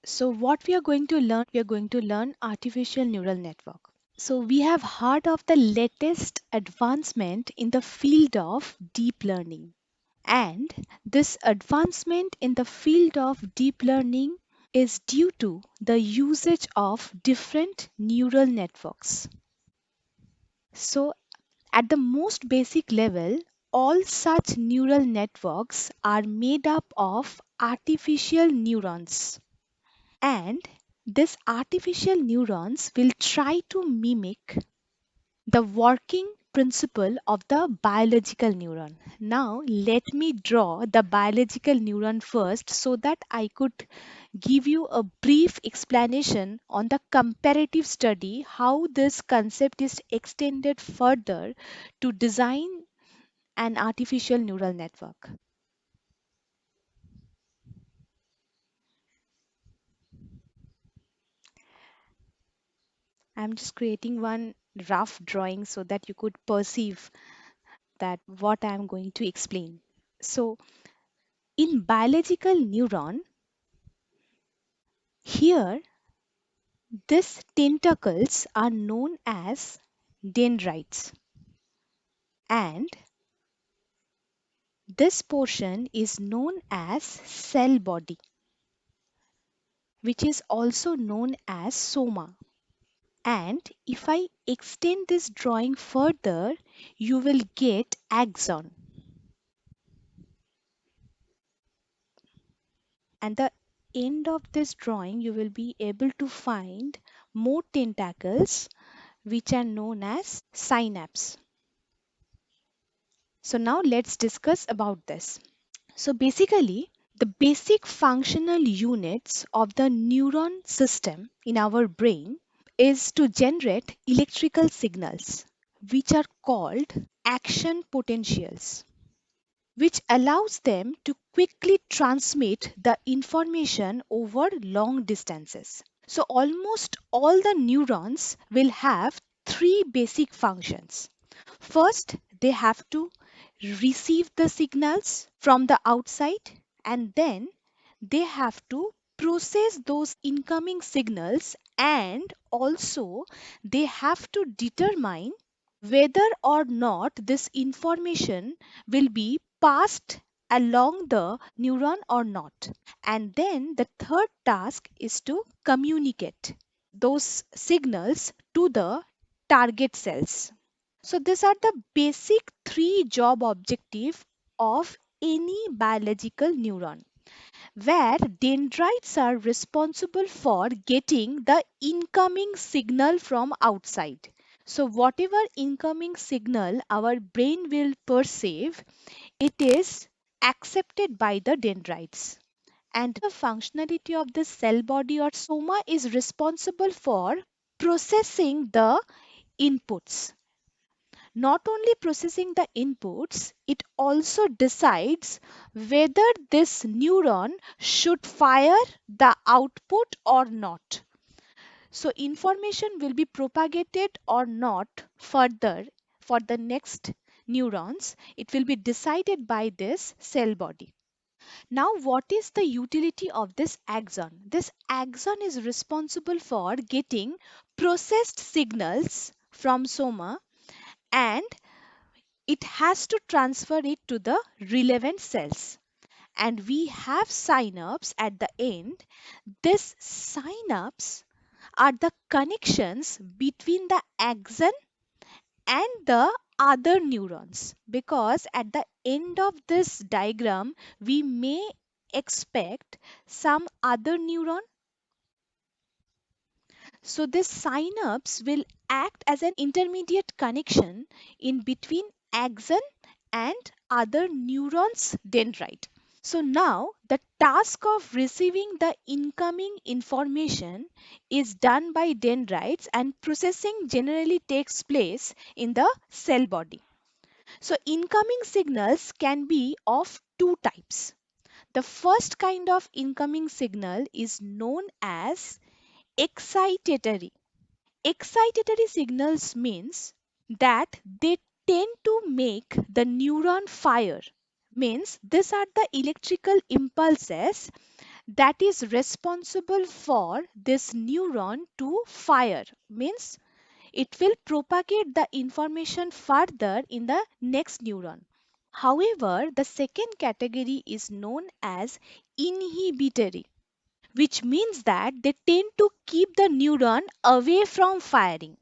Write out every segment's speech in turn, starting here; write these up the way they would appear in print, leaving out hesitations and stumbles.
So what we are going to learn, we are going to learn artificial neural network. So we have heard of the latest advancement in the field of deep learning. And this advancement in the field of deep learning is due to the usage of different neural networks. So at the most basic level, all such neural networks are made up of artificial neurons. And these artificial neurons will try to mimic the working principle of the biological neuron. Now, let me draw the biological neuron first so that I could give you a brief explanation on the comparative study, how this concept is extended further to design an artificial neural network. I'm just creating one rough drawing so that you could perceive that what I'm going to explain. So, in biological neuron, here these tentacles are known as dendrites, and this portion is known as cell body, which is also known as soma. And if I extend this drawing further, you will get axon. And the end of this drawing, you will be able to find more tentacles, which are known as synapse. So now let's discuss about this. So basically, the basic functional units of the neuron system in our brain is to generate electrical signals, which are called action potentials, which allows them to quickly transmit the information over long distances. So almost all the neurons will have three basic functions. First, they have to receive the signals from the outside, and then they have to process those incoming signals, and also they have to determine whether or not this information will be passed along the neuron or not. And then the third task is to communicate those signals to the target cells. So these are the basic three job objective of any biological neuron, where dendrites are responsible for getting the incoming signal from outside. So whatever incoming signal our brain will perceive, it is accepted by the dendrites. And the functionality of the cell body or soma is responsible for processing the inputs. Not only processing the inputs, it also decides whether this neuron should fire the output or not. So information will be propagated or not further for the next neurons. It will be decided by this cell body. Now, what is the utility of this axon? This axon is responsible for getting processed signals from soma, and it has to transfer it to the relevant cells. And we have synapse at the end. This synapse are the connections between the axon and the other neurons, because at the end of this diagram we may expect some other neuron. So this synapse will act as an intermediate connection in between axon and other neurons dendrite. So now the task of receiving the incoming information is done by dendrites, and processing generally takes place in the cell body. So incoming signals can be of two types. The first kind of incoming signal is known as excitatory. Excitatory signals means that they tend to make the neuron fire. Means these are the electrical impulses that is responsible for this neuron to fire. Means it will propagate the information further in the next neuron. However, the second category is known as inhibitory, which means that they tend to keep the neuron away from firing.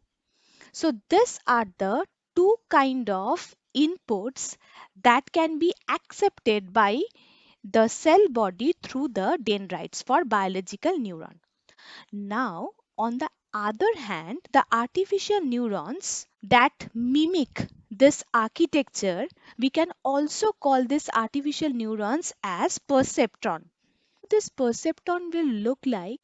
So these are the two kind of inputs that can be accepted by the cell body through the dendrites for biological neuron. Now, on the other hand, the artificial neurons that mimic this architecture, we can also call these artificial neurons as perceptron. This perceptron will look like,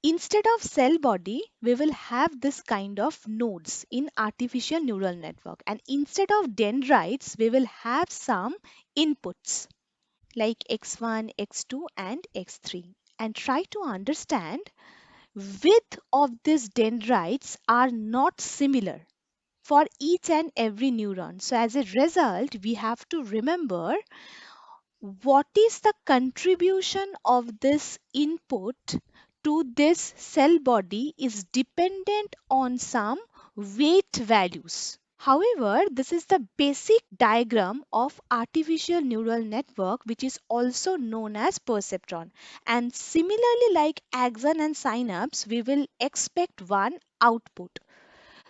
instead of cell body, we will have this kind of nodes in artificial neural network, and instead of dendrites, we will have some inputs like x1, x2 and x3, and try to understand width of these dendrites are not similar for each and every neuron. So as a result, we have to remember what is the contribution of this input to this cell body is dependent on some weight values. However, this is the basic diagram of artificial neural network, which is also known as perceptron. And similarly, like axon and synapse, we will expect one output.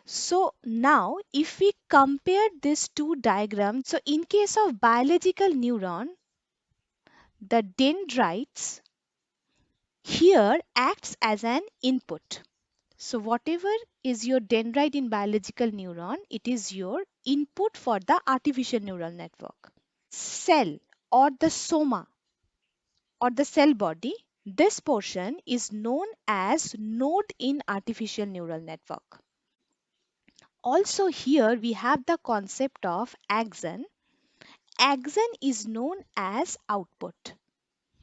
So now if we compare these two diagrams, so in case of biological neuron, the dendrites here acts as an input. So whatever is your dendrite in biological neuron, it is your input for the artificial neural network. Cell or the soma or the cell body, this portion is known as node in artificial neural network. Also here we have the concept of axon. Axon is known as output,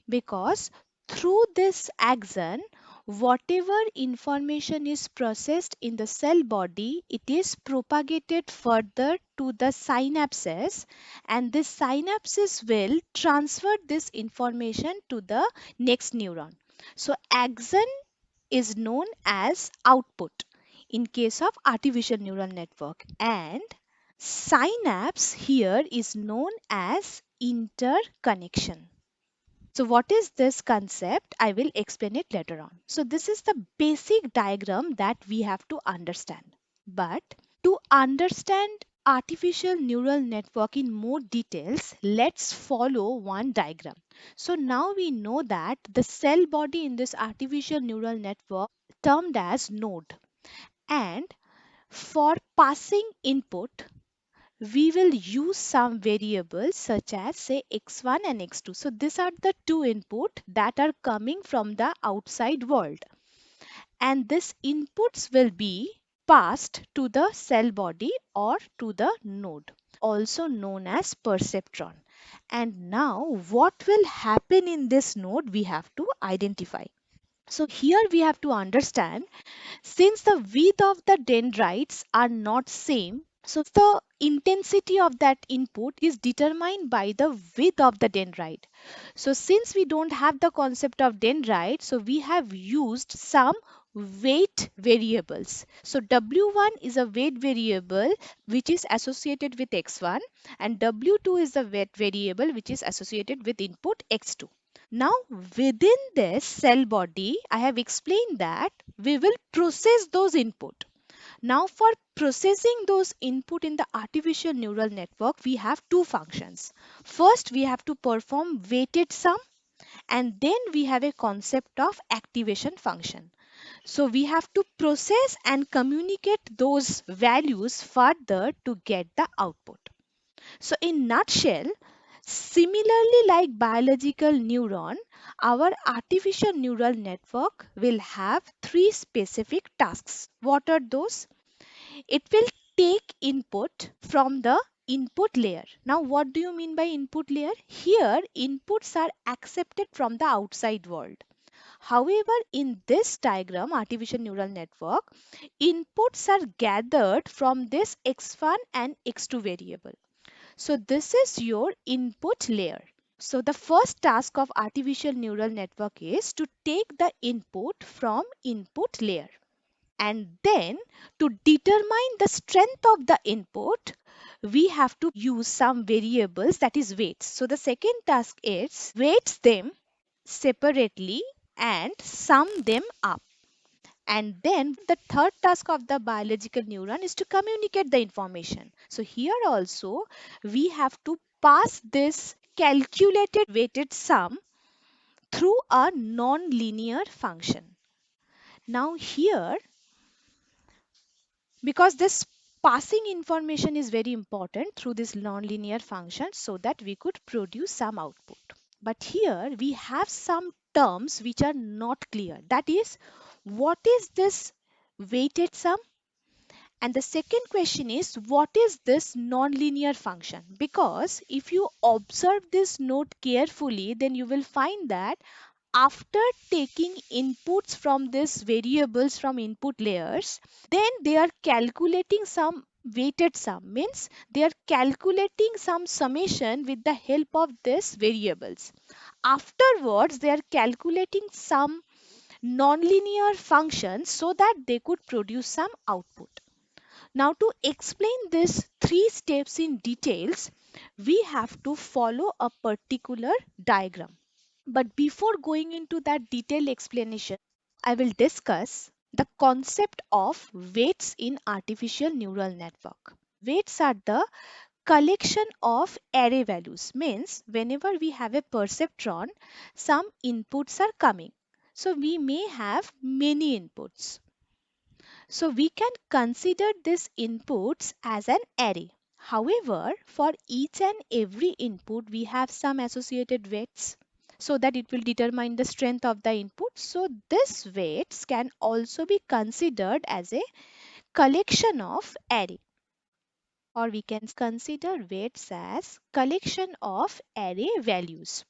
because through this axon, whatever information is processed in the cell body, it is propagated further to the synapses, and this synapses will transfer this information to the next neuron. So axon is known as output in case of artificial neural network, and synapse here is known as interconnection. So what is this concept? I will explain it later on. So this is the basic diagram that we have to understand. But to understand artificial neural network in more details, let's follow one diagram. So now we know that the cell body in this artificial neural network termed as node, and for passing input we will use some variables such as say x1 and x2. So these are the two input that are coming from the outside world, and these inputs will be passed to the cell body or to the node, also known as perceptron. And now what will happen in this node we have to identify. So here we have to understand, since the width of the dendrites are not same, so the intensity of that input is determined by the width of the dendrite. So since we don't have the concept of dendrite, so we have used some weight variables. So W1 is a weight variable which is associated with X1, and W2 is the weight variable which is associated with input X2. Now within this cell body, I have explained that we will process those input. Now for processing those input in the artificial neural network, we have two functions. First, we have to perform weighted sum, and then we have a concept of activation function. So we have to process and communicate those values further to get the output. So in nutshell, similarly like biological neuron, our artificial neural network will have three specific tasks. What are those? It will take input from the input layer. Now what do you mean by input layer? Here inputs are accepted from the outside world. However, in this diagram, artificial neural network, inputs are gathered from this x1 and x2 variable. So this is your input layer. So the first task of artificial neural network is to take the input from input layer, and then to determine the strength of the input we have to use some variables, that is weights. So the second task is weights them separately and sum them up. And then the third task of the biological neuron is to communicate the information. So here also we have to pass this calculated weighted sum through a non-linear function. Now here, because this passing information is very important through this non-linear function so that we could produce some output. But here we have some terms which are not clear. That is, what is this weighted sum? And the second question is, what is this nonlinear function? Because if you observe this note carefully, then you will find that after taking inputs from these variables from input layers, then they are calculating some weighted sum, means they are calculating some summation with the help of these variables. Afterwards, they are calculating some nonlinear functions so that they could produce some output. Now, to explain these three steps in details, we have to follow a particular diagram. But before going into that detailed explanation, I will discuss the concept of weights in artificial neural network. Weights are the collection of array values, means whenever we have a perceptron, some inputs are coming. So we may have many inputs. So we can consider these inputs as an array. However, for each and every input, we have some associated weights so that it will determine the strength of the input. So this weights can also be considered as a collection of array, or we can consider weights as collection of array values.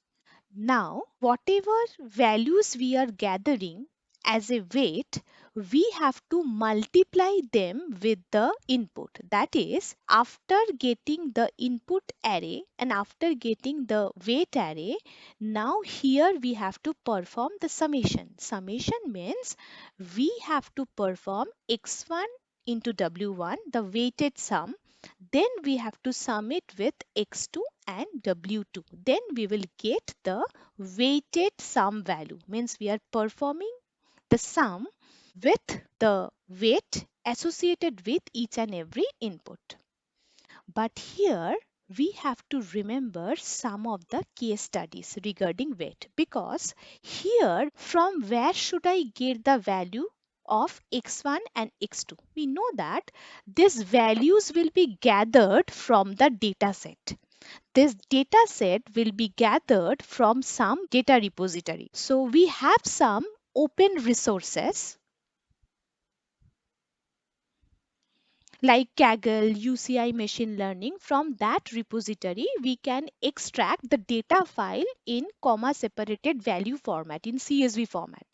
Now, whatever values we are gathering as a weight, we have to multiply them with the input. That is, after getting the input array and after getting the weight array, now here we have to perform the summation. Summation means we have to perform x1 into w1, the weighted sum, then we have to sum it with x2 and w2. Then we will get the weighted sum value. Means we are performing the sum with the weight associated with each and every input. But here we have to remember some of the case studies regarding weight, because here from where should I get the value of x1 and x2? We know that these values will be gathered from the data set. This data set will be gathered from some data repository. So we have some open resources like Kaggle, UCI machine learning. From that repository, we can extract the data file in comma separated value format, in CSV format.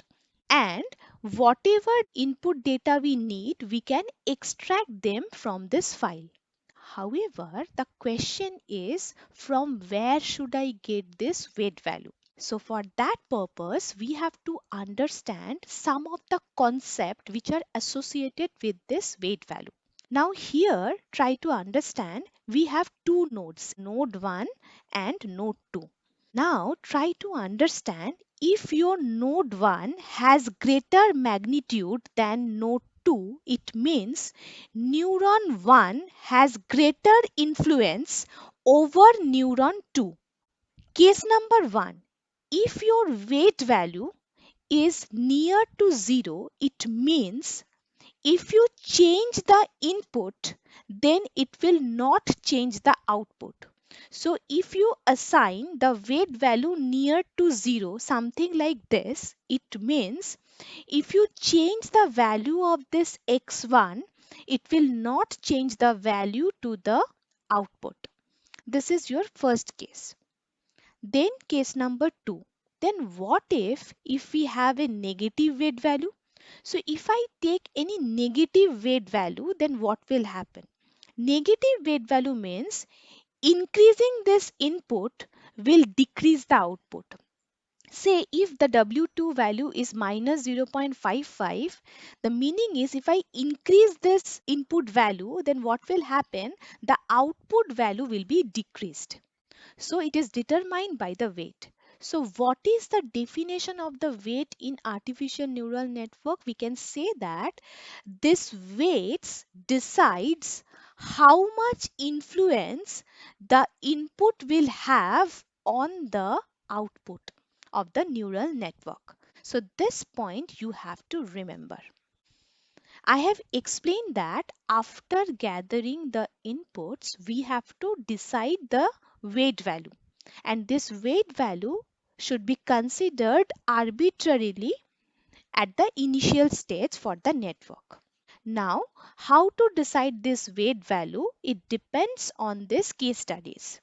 And whatever input data we need, we can extract them from this file. However, the question is, from where should I get this weight value? So for that purpose, we have to understand some of the concept which are associated with this weight value. Now here, try to understand, we have two nodes, node 1 and node 2. Now try to understand, if your node 1 has greater magnitude than node 2, it means neuron 1 has greater influence over neuron 2. Case number 1, if your weight value is near to 0, it means if you change the input, then it will not change the output. So if you assign the weight value near to 0, something like this, it means if you change the value of this x1, it will not change the value to the output. This is your first case. Then case number 2. Then what if we have a negative weight value? So if I take any negative weight value, then what will happen? Negative weight value means increasing this input will decrease the output. Say if the W2 value is minus 0.55, the meaning is if I increase this input value, then what will happen? The output value will be decreased. So it is determined by the weight. So what is the definition of the weight in artificial neural network? We can say that this weights decides how much influence the input will have on the output of the neural network. So this point you have to remember. I have explained that after gathering the inputs, we have to decide the weight value. And this weight value should be considered arbitrarily at the initial stage for the network. Now, how to decide this weight value? It depends on this case studies.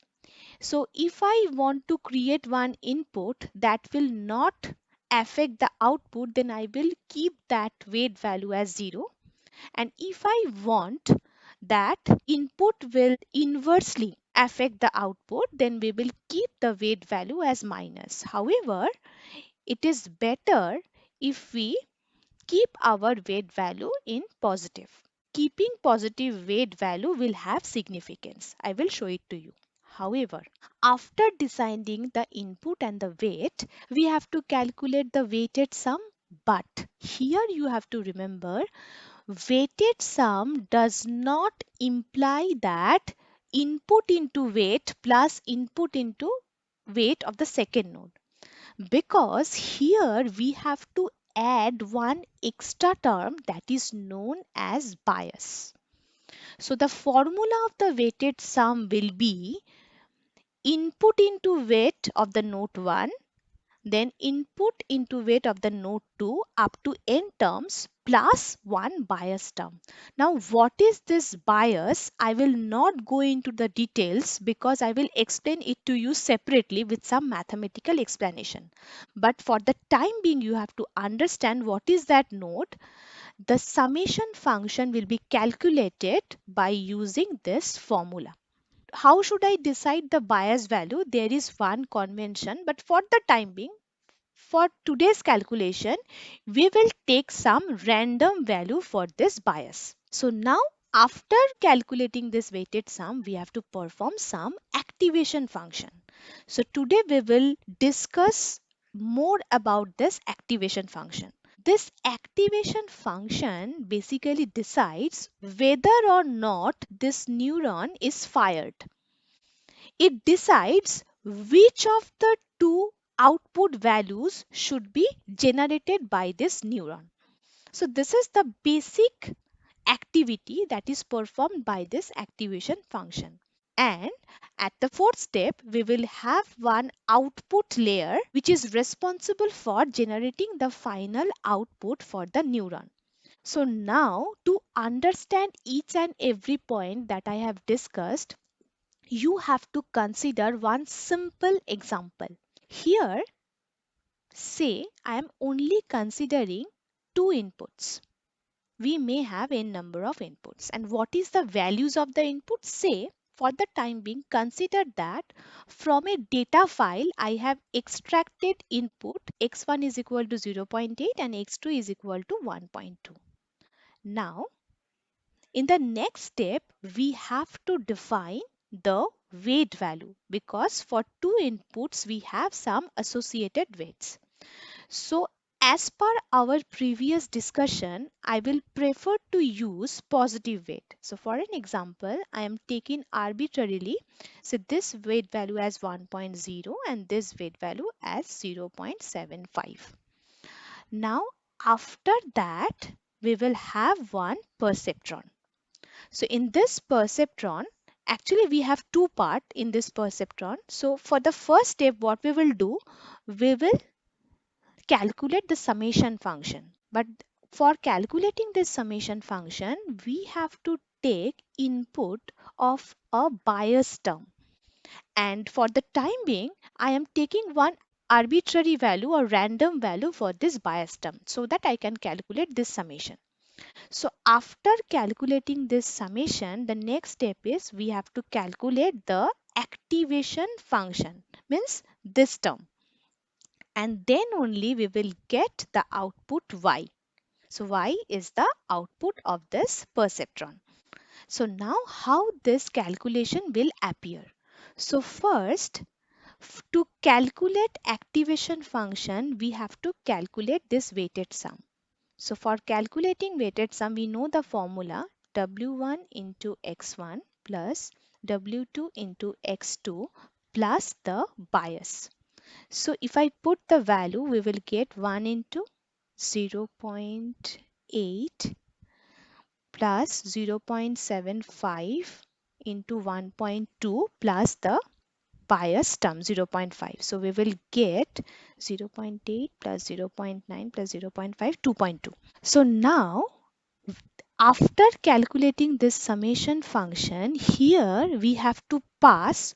So if I want to create one input that will not affect the output, then I will keep that weight value as 0. And if I want that input will inversely affect the output, then we will keep the weight value as minus. However, it is better if we keep our weight value in positive. Keeping positive weight value will have significance. I will show it to you. However, after deciding the input and the weight, we have to calculate the weighted sum. But here you have to remember, weighted sum does not imply that input into weight plus input into weight of the second node, because here we have to add one extra term that is known as bias. So the formula of the weighted sum will be input into weight of the node 1, then input into weight of the node 2 up to n terms plus one bias term. Now what is this bias? I will not go into the details because I will explain it to you separately with some mathematical explanation. But for the time being, you have to understand what is that node. The summation function will be calculated by using this formula. How should I decide the bias value? There is one convention, but for the time being, for today's calculation, we will take some random value for this bias. So now after calculating this weighted sum, we have to perform some activation function. So today we will discuss more about this activation function. This activation function basically decides whether or not this neuron is fired. It decides which of the two output values should be generated by this neuron. So this is the basic activity that is performed by this activation function. And at the fourth step, we will have one output layer which is responsible for generating the final output for the neuron. So now to understand each and every point that I have discussed, you have to consider one simple example. Here, say I am only considering two inputs. We may have n number of inputs. And what is the values of the input? Say, for the time being, consider that from a data file, I have extracted input x1 is equal to 0.8 and x2 is equal to 1.2. Now, in the next step, we have to define the weight value because for two inputs, we have some associated weights. So as per our previous discussion, I will prefer to use positive weight. So for an example, I am taking arbitrarily, so this weight value as 1.0 and this weight value as 0.75. Now after that, we will have one perceptron. So in this perceptron, actually we have two parts in this perceptron. So for the first step, what we will do, we will calculate the summation function. But for calculating this summation function, we have to take input of a bias term. And for the time being, I am taking one arbitrary value or random value for this bias term so that I can calculate this summation. So after calculating this summation, the next step is we have to calculate the activation function, means this term, and then only we will get the output y. So y is the output of this perceptron. So now how this calculation will appear. So first, to calculate activation function, we have to calculate this weighted sum. So for calculating weighted sum, we know the formula W1 into X1 plus W2 into X2 plus the bias. So if I put the value, we will get 1 into 0.8 plus 0.75 into 1.2 plus the bias term 0.5. So we will get 0.8 plus 0.9 plus 0.5, 2.2. So now after calculating this summation function, here we have to pass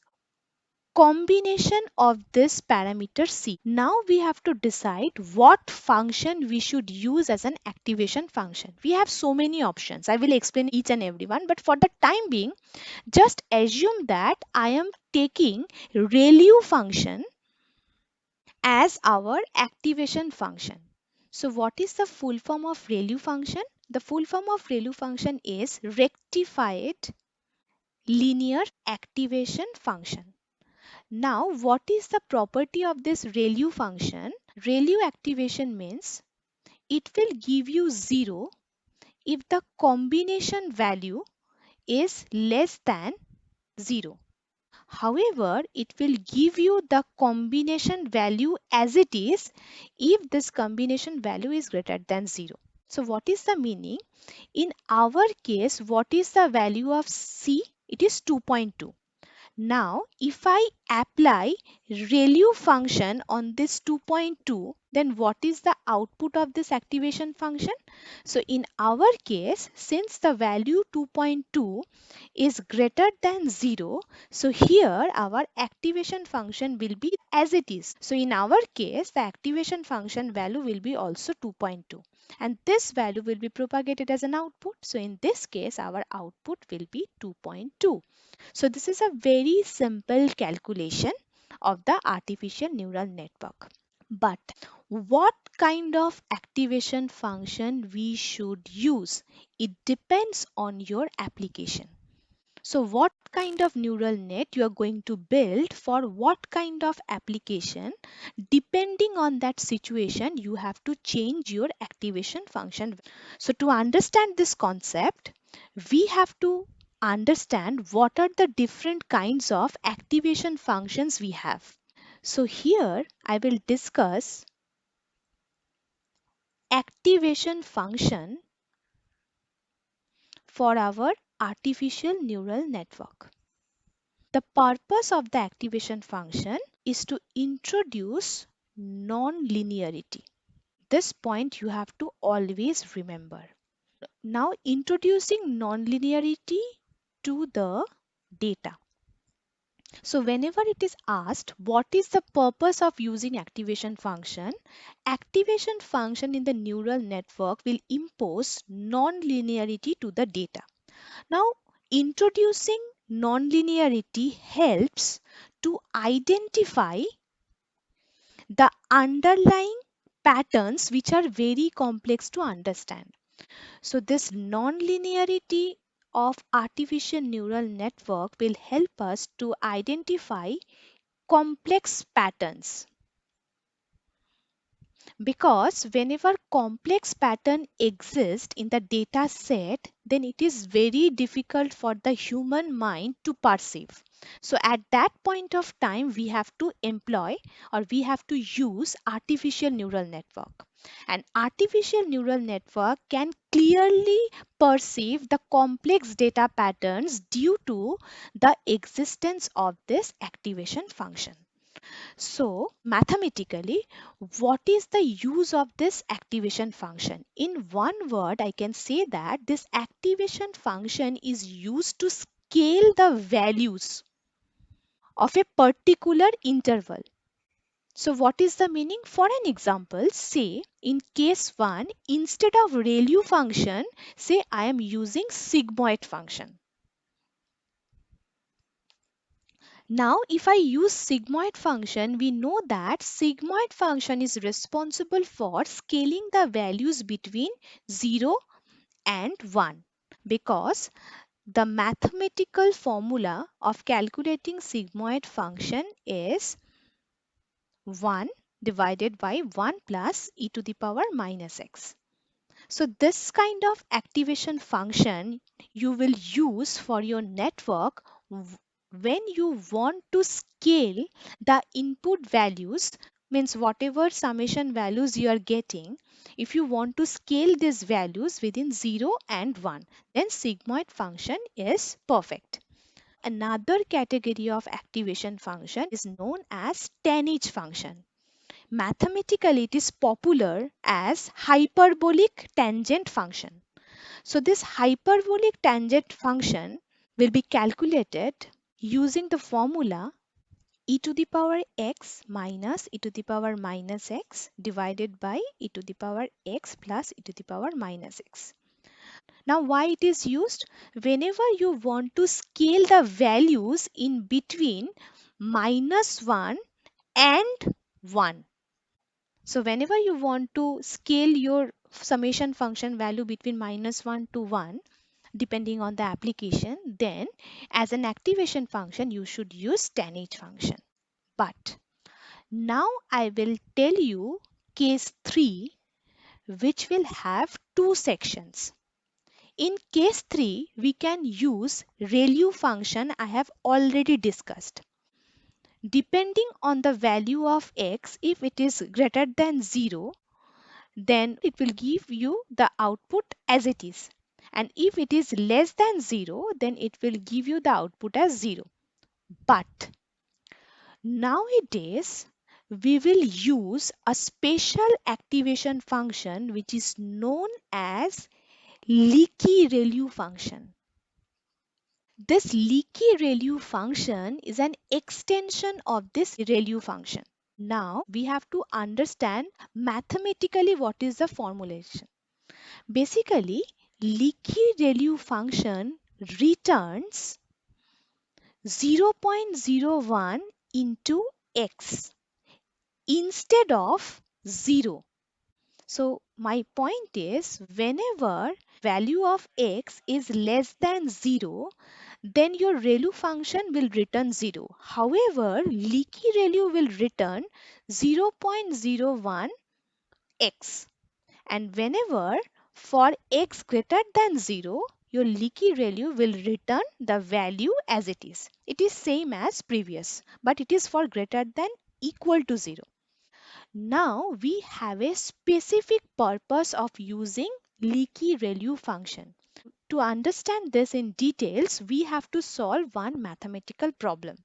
combination of this parameter c. Now we have to decide what function we should use as an activation function. We have so many options. I will explain each and every one, but for the time being, just assume that I am taking ReLU function as our activation function. So what is the full form of ReLU function? The full form of ReLU function is rectified linear activation function. Now, what is the property of this ReLU function? ReLU activation means it will give you 0 if the combination value is less than 0. However, it will give you the combination value as it is if this combination value is greater than 0. So what is the meaning? In our case, what is the value of C? It is 2.2. Now, if I apply ReLU function on this 2.2, then what is the output of this activation function? So in our case, since the value 2.2 is greater than 0, so here our activation function will be as it is. So in our case, the activation function value will be also 2.2. And this value will be propagated as an output. So in this case, our output will be 2.2. So this is a very simple calculation of the artificial neural network. But what kind of activation function we should use? It depends on your application. So what kind of neural net you are going to build for what kind of application, depending on that situation, you have to change your activation function. So to understand this concept, we have to understand what are the different kinds of activation functions we have. So here I will discuss activation function for our artificial neural network. The purpose of the activation function is to introduce non-linearity. This point you have to always remember. Now introducing non-linearity to the data. So whenever it is asked what is the purpose of using activation function in the neural network will impose non-linearity to the data. Now introducing non-linearity helps to identify the underlying patterns which are very complex to understand. So this non-linearity of artificial neural network will help us to identify complex patterns, because whenever complex pattern exists in the data set, then it is very difficult for the human mind to perceive. So at that point of time, we have to employ or we have to use artificial neural network. And artificial neural network can clearly perceive the complex data patterns due to the existence of this activation function. So mathematically, what is the use of this activation function? In one word, I can say that this activation function is used to scale the values of a particular interval. So what is the meaning? For an example, say in case 1, instead of ReLU function, say I am using sigmoid function. Now, if I use sigmoid function, we know that sigmoid function is responsible for scaling the values between 0 and 1 because the mathematical formula of calculating sigmoid function is 1 divided by 1 plus e to the power minus x. So this kind of activation function you will use for your network when you want to scale the input values, means whatever summation values you are getting, if you want to scale these values within 0 and 1, then sigmoid function is perfect. Another category of activation function is known as tanh function. Mathematically, it is popular as hyperbolic tangent function. So this hyperbolic tangent function will be calculated using the formula e to the power x minus e to the power minus x divided by e to the power x plus e to the power minus x. Now why it is used? Whenever you want to scale the values in between -1 and 1. So whenever you want to scale your summation function value between -1 to 1, depending on the application, then as an activation function, you should use tanh function. But now I will tell you case 3, which will have two sections. In case 3, we can use ReLU function I have already discussed. Depending on the value of x, if it is greater than 0, then it will give you the output as it is. And if it is less than 0, then it will give you the output as 0. But nowadays, we will use a special activation function which is known as leaky ReLU function. This leaky ReLU function is an extension of this ReLU function. Now we have to understand mathematically what is the formulation. Basically, leaky ReLU function returns 0.01 into x instead of 0. So my point is, whenever value of x is less than 0, then your ReLU function will return 0. However, leaky ReLU will return 0.01 x. And whenever for x greater than 0, your leaky ReLU will return the value as it is. It is same as previous, but it is for greater than equal to 0. Now we have a specific purpose of using leaky ReLU function. To understand this in details, we have to solve one mathematical problem.